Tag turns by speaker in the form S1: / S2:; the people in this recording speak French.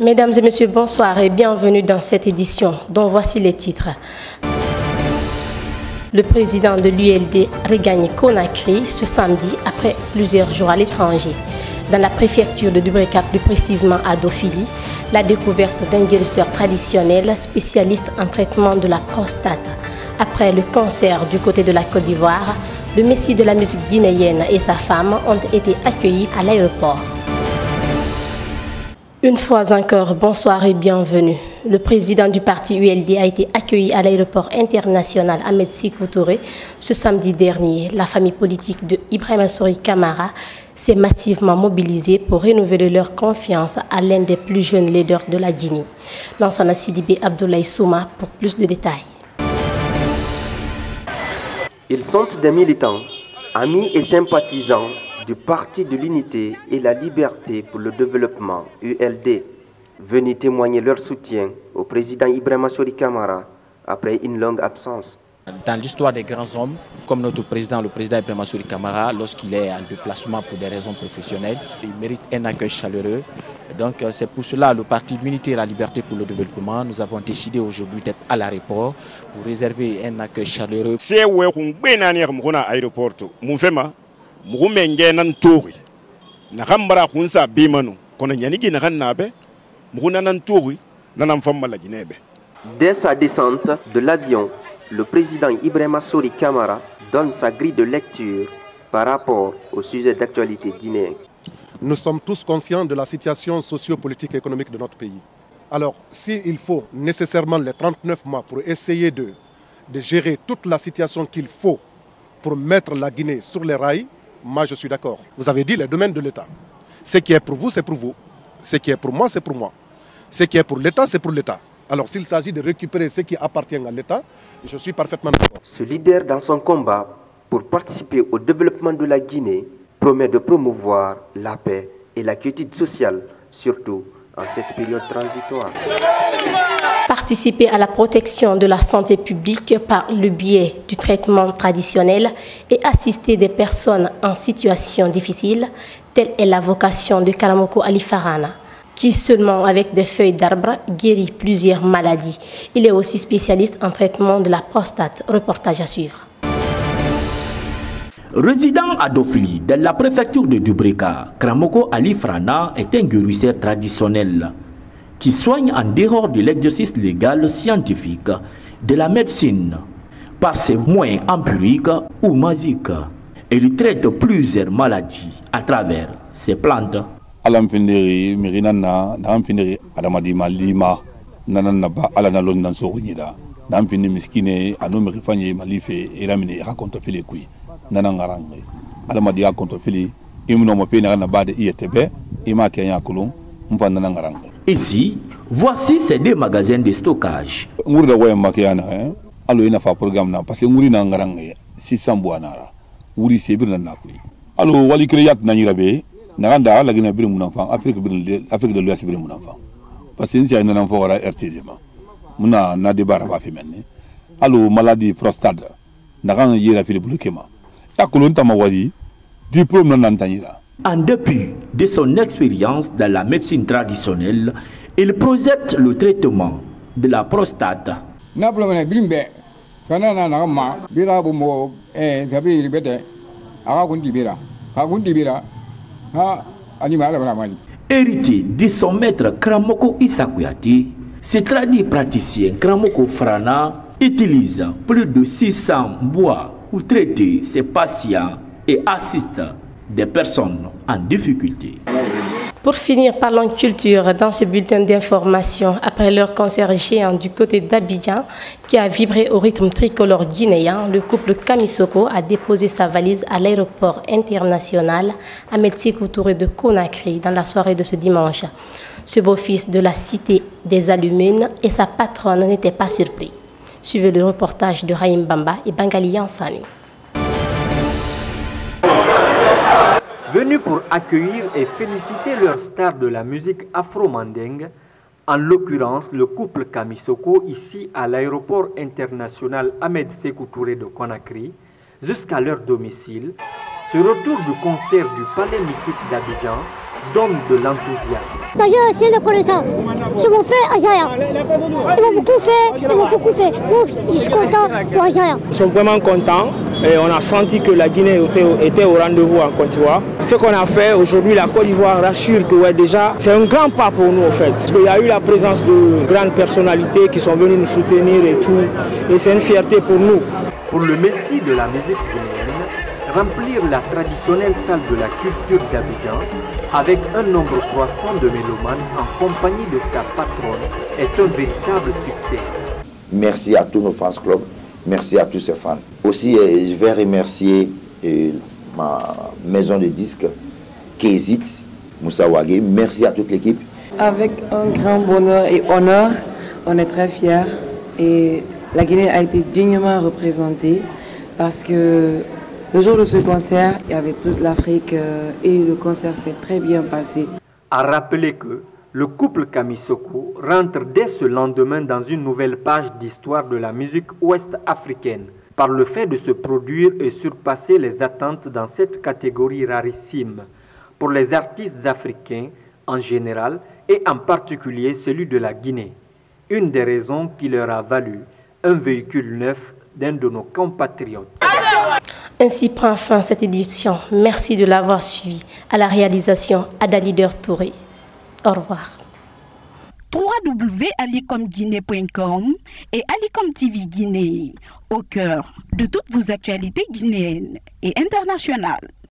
S1: Mesdames et messieurs, bonsoir et bienvenue dans cette édition dont voici les titres. Le président de l'ULD regagne Conakry ce samedi après plusieurs jours à l'étranger. Dans la préfecture de Dubricap, plus précisément à Dofili, la découverte d'un guérisseur traditionnel spécialiste en traitement de la prostate. Après le cancer du côté de la Côte d'Ivoire, le messie de la musique guinéenne et sa femme ont été accueillis à l'aéroport. Une fois encore, bonsoir et bienvenue. Le président du parti ULD a été accueilli à l'aéroport international Ahmed Sékou Touré ce samedi dernier. La famille politique de Ibrahima Sori Kamara s'est massivement mobilisée pour renouveler leur confiance à l'un des plus jeunes leaders de la Guinée. Lansana Sidibé Abdoulaye Souma pour plus de détails.
S2: Ils sont des militants, amis et sympathisants du Parti de l'Unité et la Liberté pour le Développement, ULD, venus témoigner leur soutien au président Ibrahima Sori Kamara après une longue absence.
S3: Dans l'histoire des grands hommes, comme notre président, le président Ibrahima Sori Kamara, lorsqu'il est en déplacement pour des raisons professionnelles, il mérite un accueil chaleureux. Donc c'est pour cela le Parti de l'Unité et la Liberté pour le Développement, nous avons décidé aujourd'hui d'être à l'aéroport pour réserver un accueil chaleureux.
S4: C'est où on a aéroport, Mugumenge tori na kambara kunsa bimanu kono nyanigi na kannabe muguna nan tori nanam famala ginebe.
S2: Dès sa descente de l'avion, le président Ibrahima Sori Kamara donne sa grille de lecture par rapport au sujet d'actualité guinéen.
S5: Nous sommes tous conscients de la situation socio-politique et économique de notre pays. Alors, s'il faut nécessairement les 39 mois pour essayer de gérer toute la situation qu'il faut pour mettre la Guinée sur les rails, moi, je suis d'accord. Vous avez dit les domaines de l'État. Ce qui est pour vous, c'est pour vous. Ce qui est pour moi, c'est pour moi. Ce qui est pour l'État, c'est pour l'État. Alors, s'il s'agit de récupérer ce qui appartient à l'État, je suis parfaitement d'accord.
S2: Ce leader, dans son combat pour participer au développement de la Guinée, promet de promouvoir la paix et la quiétude sociale, surtout en cette période transitoire.
S1: Participer à la protection de la santé publique par le biais du traitement traditionnel et assister des personnes en situation difficile, telle est la vocation de Karamoko Ali Farana, qui seulement avec des feuilles d'arbre guérit plusieurs maladies. Il est aussi spécialiste en traitement de la prostate. Reportage à suivre.
S6: Résident à Dofili, dans la préfecture de Dubrika, Karamoko Ali Farana est un guérisseur traditionnel qui soigne en dehors de l'exercice légal scientifique de la médecine par ses moyens empiriques ou magiques. Il traite plusieurs maladies à travers ses plantes.
S7: Alampinderi mirinana nampinderi adamadima lima nananaba alanalon nansognida nampindi miskine anomeri fanye malife elamine raconte fili kui nanangarange alamadi raconte fili imno mo pena na bade IETB ima kenya kulum mpa nanangarange.
S6: Ici, voici ces deux magasins de stockage.
S7: Ngurida way makiana alo ina fa programme na parce que nguri na ngarange 600 boanara wuri sebir na nakui alo wali kriyat na nyirabe naganda la gina bir munafan Afrique de l'Ouest bir munafan parce que c'est un enfant RTZ ma muna na debara ba fi menni alo maladie prostate nagan yira fi bloquema yakulon tama wali diplôme na nantanyira.
S6: En dépit de son expérience dans la médecine traditionnelle, il projette le traitement de la prostate. Héritier de son maître Karamoko Isakuyati, ce tradit praticien Karamoko Farana utilise plus de 600 bois pour traiter ses patients et assiste des personnes en difficulté.
S1: Pour finir, parlons culture dans ce bulletin d'information. Après leur concert géant du côté d'Abidjan, qui a vibré au rythme tricolore guinéen, le couple Kamisoko a déposé sa valise à l'aéroport international Ahmed Sékou Touré de Conakry dans la soirée de ce dimanche. Ce beau-fils de la cité des Allumines et sa patronne n'étaient pas surpris. Suivez le reportage de Raïm Bamba et Bangali Yansani.
S8: Venus pour accueillir et féliciter leur star de la musique afro-mandingue, en l'occurrence le couple Kamisoko ici à l'aéroport international Ahmed Sékou Touré de Conakry, jusqu'à leur domicile, ce retour du concert du Palais Mythique d'Abidjan donne de l'enthousiasme.
S9: D'ailleurs, c'est le connaissant. C'est mon frère Ajaïa. Ils m'ont beaucoup fait. Moi, je suis content pour Ajaïa.
S10: Ils sont vraiment contents. Et on a senti que la Guinée était au rendez-vous en Côte d'Ivoire. Ce qu'on a fait aujourd'hui, la Côte d'Ivoire rassure que ouais, déjà, c'est un grand pas pour nous en fait. Parce qu'il y a eu la présence de grandes personnalités qui sont venues nous soutenir et tout. Et c'est une fierté pour nous.
S8: Pour le Messie de la musique guinéenne, remplir la traditionnelle salle de la culture d'Abidjan avec un nombre croissant de mélomanes en compagnie de sa patronne est un véritable succès.
S11: Merci à tous nos fans clubs. Merci à tous ces fans. Aussi, je vais remercier ma maison de disques, Kézit, Moussa Wagé. Merci à toute l'équipe.
S12: Avec un grand bonheur et honneur, on est très fiers. Et la Guinée a été dignement représentée parce que le jour de ce concert, il y avait toute l'Afrique et le concert s'est très bien passé.
S8: À rappeler que le couple Kamisoko rentre dès ce lendemain dans une nouvelle page d'histoire de la musique ouest-africaine par le fait de se produire et surpasser les attentes dans cette catégorie rarissime pour les artistes africains en général et en particulier celui de la Guinée. Une des raisons qui leur a valu un véhicule neuf d'un de nos compatriotes.
S1: Ainsi prend fin cette édition. Merci de l'avoir suivi. À la réalisation, Adalider Touré. Au revoir.
S13: www.alicomguinée.com et Alicom TV Guinée, au cœur de toutes vos actualités guinéennes et internationales.